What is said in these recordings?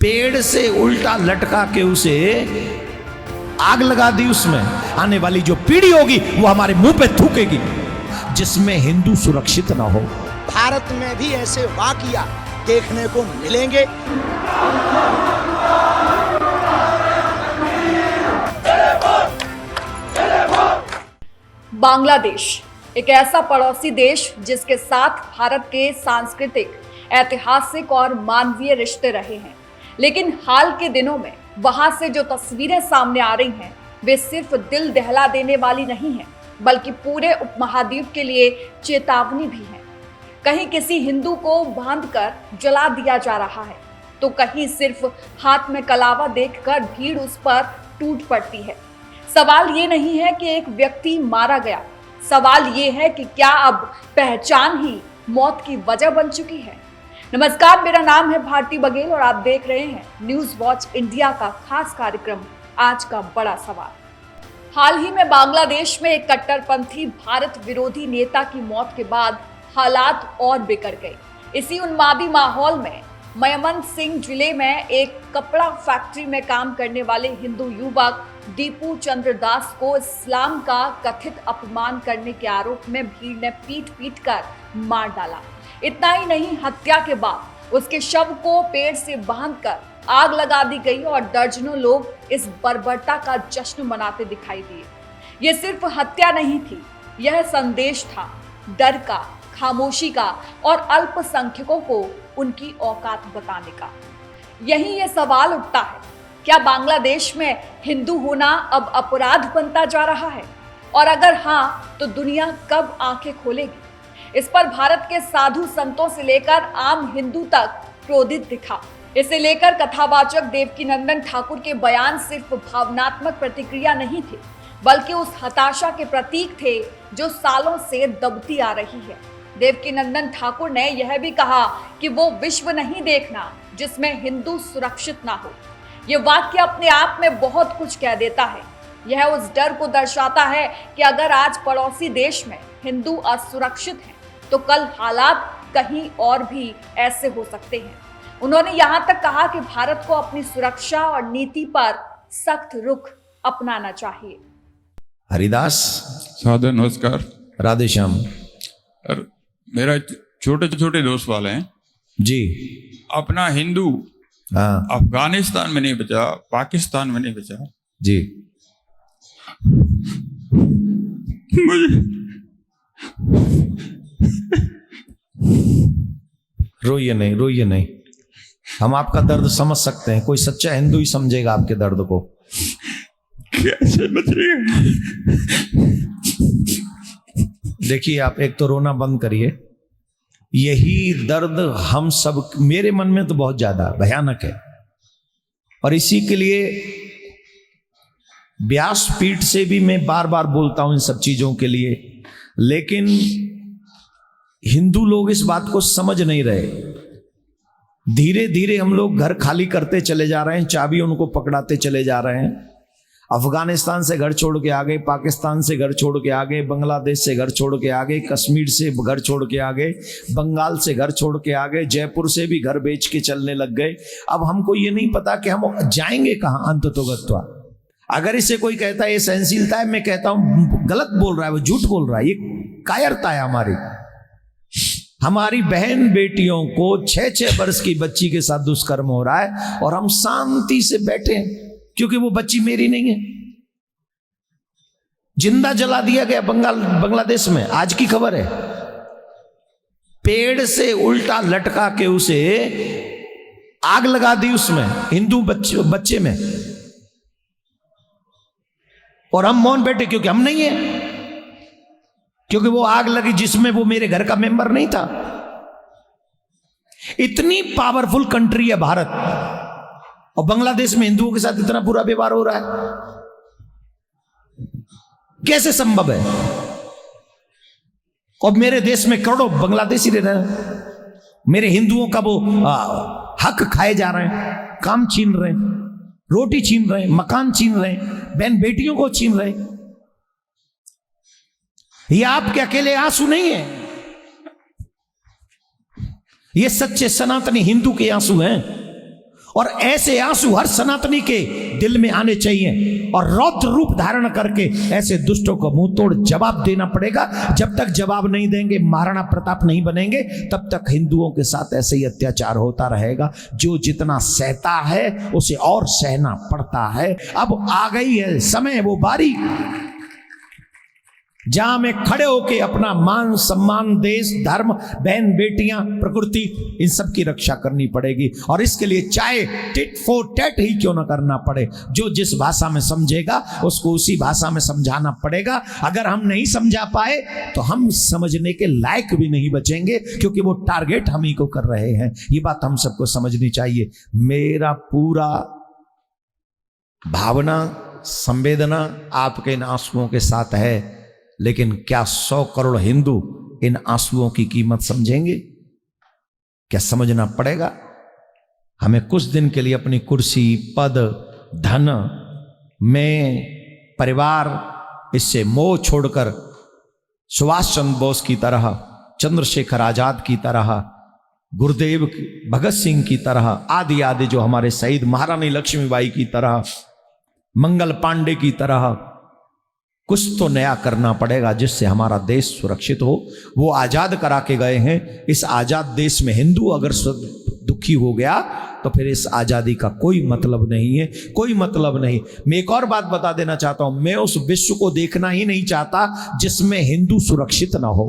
पेड़ से उल्टा लटका के उसे आग लगा दी, उसमें आने वाली जो पीढ़ी होगी वो हमारे मुंह पे थूकेगी, जिसमें हिंदू सुरक्षित ना हो। भारत में भी ऐसे वाकया देखने को मिलेंगे। बांग्लादेश एक ऐसा पड़ोसी देश जिसके साथ भारत के सांस्कृतिक, ऐतिहासिक और मानवीय रिश्ते रहे हैं, लेकिन हाल के दिनों में वहां से जो तस्वीरें सामने आ रही हैं वे सिर्फ दिल दहला देने वाली नहीं हैं, बल्कि पूरे उपमहाद्वीप के लिए चेतावनी भी है। कहीं किसी हिंदू को बांधकर जला दिया जा रहा है, तो कहीं सिर्फ हाथ में कलावा देखकर भीड़ उस पर टूट पड़ती है। सवाल ये नहीं है कि एक व्यक्ति मारा गया, सवाल ये है कि क्या अब पहचान ही मौत की वजह बन चुकी है। नमस्कार, मेरा नाम है भारती बघेल और आप देख रहे हैं न्यूज वॉच इंडिया का खास कार्यक्रम आज का बड़ा सवाल। हाल ही में बांग्लादेश में एक कट्टरपंथी भारत विरोधी नेता की मौत के बाद हालात और बिगड़ गए। इसी उन्मादी माहौल में मयमनसिंह जिले में एक कपड़ा फैक्ट्री में काम करने वाले हिंदू युवक दीपू चंद्र दास को इस्लाम का कथित अपमान करने के आरोप में भीड़ ने पीट कर मार डाला। इतना ही नहीं, हत्या के बाद उसके शव को पेड़ से बांधकर आग लगा दी गई और दर्जनों लोग इस बर्बरता का जश्न मनाते दिखाई दिए। ये सिर्फ हत्या नहीं थी, यह संदेश था डर का, खामोशी का और अल्पसंख्यकों को उनकी औकात बताने का। यही ये सवाल उठता है, क्या बांग्लादेश में हिंदू होना अब अपराध बनता जा रहा है? और अगर हाँ, तो दुनिया कब आंखें खोलेगी? इस पर भारत के साधु संतों से लेकर आम हिंदू तक क्रोधित दिखा। इसे लेकर कथावाचक देवकीनंदन ठाकुर के बयान सिर्फ भावनात्मक प्रतिक्रिया नहीं थे, बल्कि उस हताशा के प्रतीक थे जो सालों से दबती आ रही है। देवकीनंदन ठाकुर ने यह भी कहा कि वो विश्व नहीं देखना जिसमें हिंदू सुरक्षित ना हो। ये वाक्य अपने आप में बहुत कुछ कह देता है। यह उस डर को दर्शाता है कि अगर आज पड़ोसी देश में हिंदू असुरक्षित हैं, तो कल हालात कहीं और भी ऐसे हो सकते हैं। उन्होंने यहाँ तक कहा कि भारत को अपनी सुरक्षा और नीति पर सख्त रुख अपनाना चाहिए। हरिदास सादर नमस्कार। राधे श्याम। और मेरा छोटे छोटे दोस्त वाले हैं जी। अपना हिंदू हाँ अफगानिस्तान में नहीं बचा, पाकिस्तान में नहीं बचा जी। मुझे रोइए नहीं, रोइए नहीं, हम आपका दर्द समझ सकते हैं। कोई सच्चा हिंदू ही समझेगा आपके दर्द को। कैसे बचेगा? देखिए, आप एक तो रोना बंद करिए। यही दर्द हम सब, मेरे मन में तो बहुत ज्यादा भयानक है, और इसी के लिए व्यासपीठ से भी मैं बार बार बोलता हूं इन सब चीजों के लिए। लेकिन हिंदू लोग इस बात को समझ नहीं रहे। धीरे धीरे हम लोग घर खाली करते चले जा रहे हैं, चाबी उनको पकड़ाते चले जा रहे हैं। अफगानिस्तान से घर छोड़ के आ गए, पाकिस्तान से घर छोड़ के आ गए, बांग्लादेश से घर छोड़ के आ गए, कश्मीर से घर छोड़ के आ गए, बंगाल से घर छोड़ के आ गए, जयपुर से भी घर बेच के चलने लग गए। अब हमको ये नहीं पता कि हम जाएंगे कहां अंततोगत्वा। अगर इसे कोई कहता है ये सहनशीलता है, मैं कहता हूं गलत बोल रहा है, वो झूठ बोल रहा है। ये कायरता है हमारी बहन बेटियों को 6-6 वर्ष की बच्ची के साथ दुष्कर्म हो रहा है और हम शांति से बैठे हैं, क्योंकि वो बच्ची मेरी नहीं है। जिंदा जला दिया गया बांग्लादेश में, आज की खबर है। पेड़ से उल्टा लटका के उसे आग लगा दी, उसमें हिंदू बच्चे में, और हम मौन बैठे क्योंकि हम नहीं है, क्योंकि वो आग लगी जिसमें वो मेरे घर का मेंबर नहीं था। इतनी पावरफुल कंट्री है भारत, और बांग्लादेश में हिंदुओं के साथ इतना बुरा व्यवहार हो रहा है, कैसे संभव है? और मेरे देश में करोड़ों बांग्लादेशी रह रहे हैं, मेरे हिंदुओं का वो हक खाए जा रहे हैं, काम छीन रहे हैं, रोटी छीन रहे हैं, मकान छीन रहे हैं, बहन बेटियों को छीन रहे हैं। ये आपके अकेले आंसू नहीं है, ये सच्चे सनातनी हिंदू के आंसू हैं। और ऐसे आंसू हर सनातनी के दिल में आने चाहिए और रौद्र रूप धारण करके ऐसे दुष्टों को मुंह तोड़ जवाब देना पड़ेगा। जब तक जवाब नहीं देंगे, महाराणा प्रताप नहीं बनेंगे, तब तक हिंदुओं के साथ ऐसे ही अत्याचार होता रहेगा। जो जितना सहता है उसे और सहना पड़ता है। अब आ गई है समय, वो बारी जहां में खड़े होके अपना मान सम्मान, देश, धर्म, बहन बेटियां, प्रकृति, इन सब की रक्षा करनी पड़ेगी। और इसके लिए चाहे टिट फॉर टैट ही क्यों ना करना पड़े, जो जिस भाषा में समझेगा उसको उसी भाषा में समझाना पड़ेगा। अगर हम नहीं समझा पाए तो हम समझने के लायक भी नहीं बचेंगे, क्योंकि वो टारगेट हम ही को कर रहे हैं। ये बात हम सबको समझनी चाहिए। मेरा पूरा भावना, संवेदना आपके इन आंसुओं के साथ है, लेकिन क्या 100 करोड़ हिंदू इन आंसुओं की कीमत समझेंगे? क्या समझना पड़ेगा। हमें कुछ दिन के लिए अपनी कुर्सी, पद, धन में, परिवार, इससे मोह छोड़कर सुभाष चंद्र बोस की तरह, चंद्रशेखर आजाद की तरह, गुरुदेव भगत सिंह की तरह, आदि आदि जो हमारे शहीद, महारानी लक्ष्मीबाई की तरह, मंगल पांडे की तरह कुछ तो नया करना पड़ेगा जिससे हमारा देश सुरक्षित हो। वो आजाद करा के गए हैं। इस आजाद देश में हिंदू अगर दुखी हो गया तो फिर इस आजादी का कोई मतलब नहीं है, कोई मतलब नहीं। मैं एक और बात बता देना चाहता हूं, मैं उस विश्व को देखना ही नहीं चाहता जिसमें हिंदू सुरक्षित ना हो।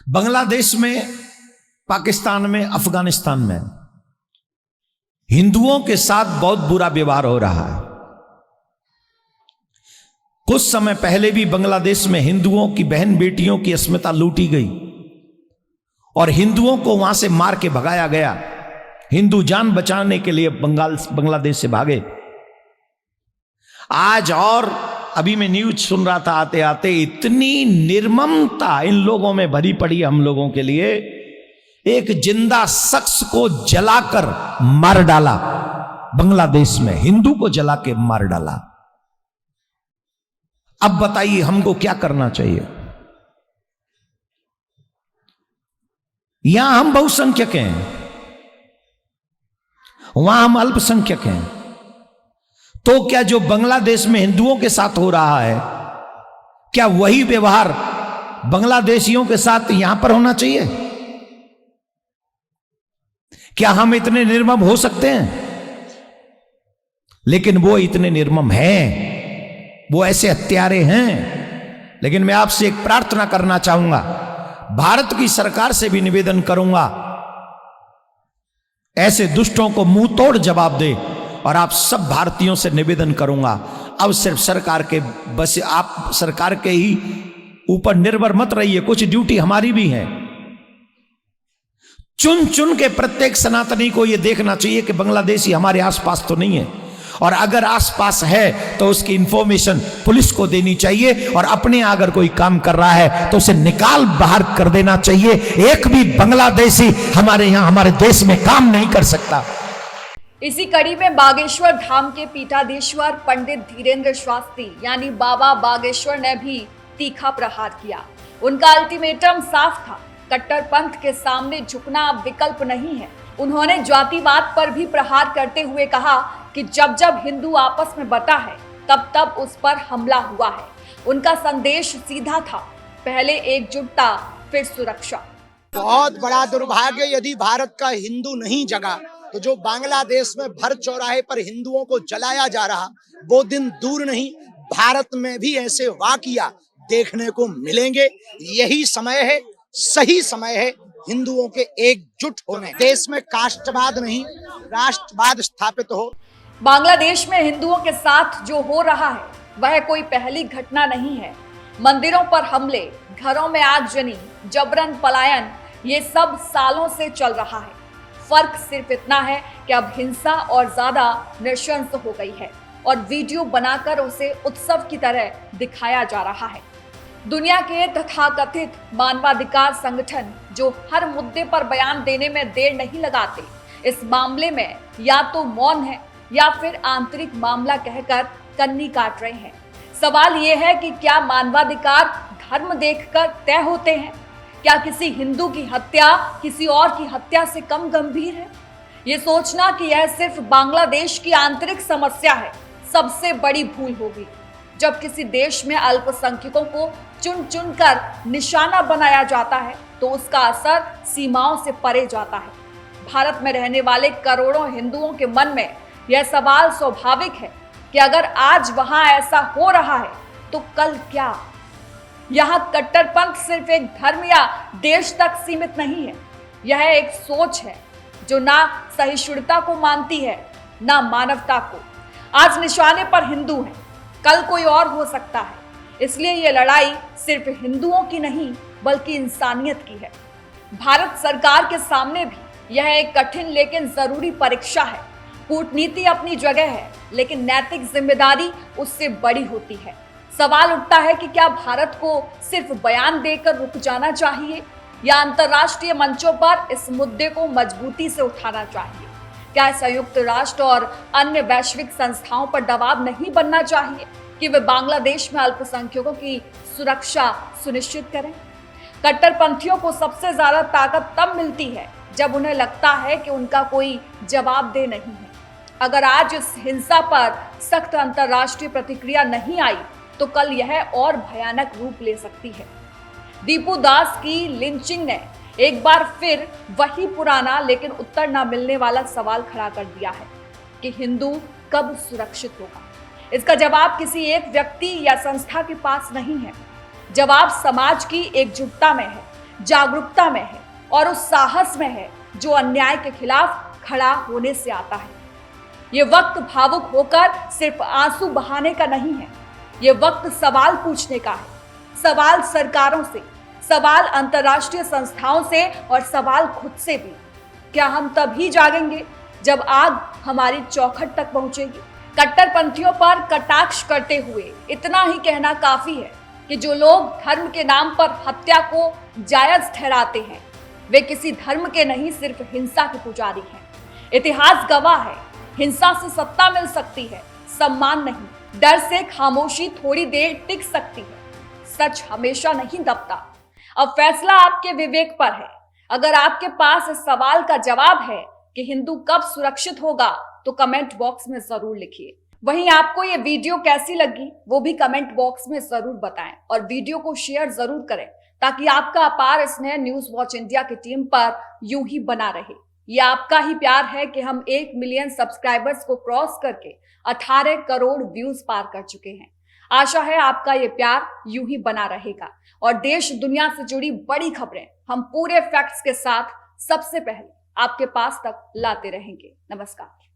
बांग्लादेश में, पाकिस्तान में, अफगानिस्तान में हिंदुओं के साथ बहुत बुरा व्यवहार हो रहा है। कुछ समय पहले भी बांग्लादेश में हिंदुओं की बहन बेटियों की अस्मिता लूटी गई और हिंदुओं को वहां से मार के भगाया गया। हिंदू जान बचाने के लिए बांग्लादेश से भागे। आज और अभी मैं न्यूज सुन रहा था आते आते, इतनी निर्ममता इन लोगों में भरी पड़ी हम लोगों के लिए। एक जिंदा शख्स को जलाकर मार डाला बांग्लादेश में, हिंदू को जला के मार डाला। अब बताइए हमको क्या करना चाहिए। यहां हम बहुसंख्यक हैं, वहां हम अल्पसंख्यक हैं। तो क्या जो बांग्लादेश में हिंदुओं के साथ हो रहा है, क्या वही व्यवहार बांग्लादेशियों के साथ यहां पर होना चाहिए? क्या हम इतने निर्मम हो सकते हैं? लेकिन वो इतने निर्मम हैं, वो ऐसे हत्यारे हैं। लेकिन मैं आपसे एक प्रार्थना करना चाहूंगा, भारत की सरकार से भी निवेदन करूंगा, ऐसे दुष्टों को मुंह तोड़ जवाब दे। और आप सब भारतीयों से निवेदन करूंगा, अब सिर्फ सरकार के बस, आप सरकार के ही ऊपर निर्भर मत रहिए, कुछ ड्यूटी हमारी भी है। चुन चुन के प्रत्येक सनातनी को यह देखना चाहिए कि बांग्लादेशी हमारे आसपास तो नहीं है, और अगर आसपास है तो उसकी इंफॉर्मेशन पुलिस को देनी चाहिए, और अपने अगर कोई काम कर रहा है तो उसे निकाल बाहर कर देना चाहिए। एक भी बांग्लादेशी हमारे यहां, हमारे देश में काम नहीं कर सकता। इसी कड़ी में बागेश्वर धाम के पीठाधीश्वर पंडित धीरेन्द्र शास्त्री यानी बाबा बागेश्वर ने भी तीखा प्रहार किया। उनका अल्टीमेटम साफ था, कट्टरपंथ के सामने झुकना अब विकल्प नहीं है। उन्होंने जातिवाद पर भी प्रहार करते हुए कहा कि जब जब हिंदू आपस में बटा है तब तब उस पर हमला हुआ है। उनका संदेश सीधा था, पहले एकजुटता फिर सुरक्षा। बहुत बड़ा दुर्भाग्य यदि भारत का हिंदू नहीं जगा तो जो बांग्लादेश में भर चौराहे पर हिंदुओं को जलाया जा रहा, वो दिन दूर नहीं। भारत में भी ऐसे वाकया देखने को मिलेंगे। यही समय है, सही समय है हिंदुओं के एकजुट होने। देश में कास्टवाद नहीं, राष्ट्रवाद स्थापित हो। बांग्लादेश में हिंदुओं के साथ जो हो रहा है वह कोई पहली घटना नहीं है। मंदिरों पर हमले, घरों में आगजनी, जबरन पलायन, ये सब सालों से चल रहा है। फर्क सिर्फ इतना है कि अब हिंसा और ज्यादा नृशंस हो गई है और वीडियो बनाकर उसे उत्सव की तरह दिखाया जा रहा है। दुनिया के तथाकथित मानवाधिकार संगठन जो हर मुद्दे पर बयान देने में देर नहीं लगाते, इस मामले में या तो मौन है या फिर आंतरिक मामला कहकर कन्नी काट रहे हैं। सवाल यह है कि क्या मानवाधिकार धर्म देखकर तय होते हैं? क्या किसी हिंदू की हत्या किसी और की हत्या से कम गंभीर है? ये सोचना कि यह सिर्फ बांग्लादेश की आंतरिक समस्या है सबसे बड़ी भूल होगी। जब किसी देश में अल्पसंख्यकों को चुन चुन कर निशाना बनाया जाता है तो उसका असर सीमाओं से परे जाता है। भारत में रहने वाले करोड़ों हिंदुओं के मन में यह सवाल स्वाभाविक है कि अगर आज वहां ऐसा हो रहा है तो कल क्या? यहां कट्टरपंथ सिर्फ एक धर्म या देश तक सीमित नहीं है, यह एक सोच है जो ना सहिष्णुता को मानती है ना मानवता को। आज निशाने पर हिंदू हैं, कल कोई और हो सकता है। इसलिए यह लड़ाई सिर्फ हिंदुओं की नहीं बल्कि इंसानियत की है। भारत सरकार के सामने भी यह एक कठिन लेकिन जरूरी परीक्षा है। कूटनीति अपनी जगह है लेकिन नैतिक जिम्मेदारी उससे बड़ी होती है। सवाल उठता है कि क्या भारत को सिर्फ बयान देकर रुक जाना चाहिए या अंतर्राष्ट्रीय मंचों पर इस मुद्दे को मजबूती से उठाना चाहिए? क्या संयुक्त राष्ट्र और अन्य वैश्विक संस्थाओं पर दबाव नहीं बनना चाहिए कि वे बांग्लादेश में अल्पसंख्यकों की सुरक्षा सुनिश्चित करें? कट्टरपंथियों को सबसे ज्यादा ताकत तब मिलती है जब उन्हें लगता है कि उनका कोई जवाबदेह नहीं है। अगर आज इस हिंसा पर सख्त अंतर्राष्ट्रीय प्रतिक्रिया नहीं आई तो कल यह और भयानक रूप ले सकती है। दीपू दास की लिंचिंग ने एक बार फिर वही पुराना लेकिन उत्तर न मिलने वाला सवाल खड़ा कर दिया है कि हिंदू कब सुरक्षित होगा। इसका जवाब किसी एक व्यक्ति या संस्था के पास नहीं है। जवाब समाज की एकजुटता में है, जागरूकता में है और उस साहस में है जो अन्याय के खिलाफ खड़ा होने से आता है। ये वक्त भावुक होकर सिर्फ आंसू बहाने का नहीं है, ये वक्त सवाल पूछने का है। सवाल सरकारों से, सवाल अंतर्राष्ट्रीय संस्थाओं से और सवाल खुद से भी। क्या हम तभी जागेंगे जब आग हमारी चौखट तक पहुंचेगी? कट्टरपंथियों पर कटाक्ष करते हुए इतना ही कहना काफी है कि जो लोग धर्म के नाम पर हत्या को जायज ठहराते हैं वे किसी धर्म के नहीं सिर्फ हिंसा के पुजारी हैं। इतिहास गवाह है, हिंसा से सत्ता मिल सकती है, सम्मान नहीं। डर से खामोशी थोड़ी देर टिक सकती है, सच हमेशा नहीं दबता। अब फैसला आपके विवेक पर है। अगर आपके पास इस सवाल का जवाब है कि हिंदू कब सुरक्षित होगा तो कमेंट बॉक्स में जरूर लिखिए। वहीं आपको ये वीडियो कैसी लगी वो भी कमेंट बॉक्स में जरूर बताएं और वीडियो को शेयर जरूर करें ताकि आपका अपार स्नेह न्यूज वॉच इंडिया की टीम पर यूं ही बना रहे। ये आपका ही प्यार है कि हम 1 मिलियन सब्सक्राइबर्स को क्रॉस करके 18 करोड़ व्यूज पार कर चुके हैं। आशा है आपका ये प्यार यूं ही बना रहेगा और देश दुनिया से जुड़ी बड़ी खबरें हम पूरे फैक्ट्स के साथ सबसे पहले आपके पास तक लाते रहेंगे। नमस्कार।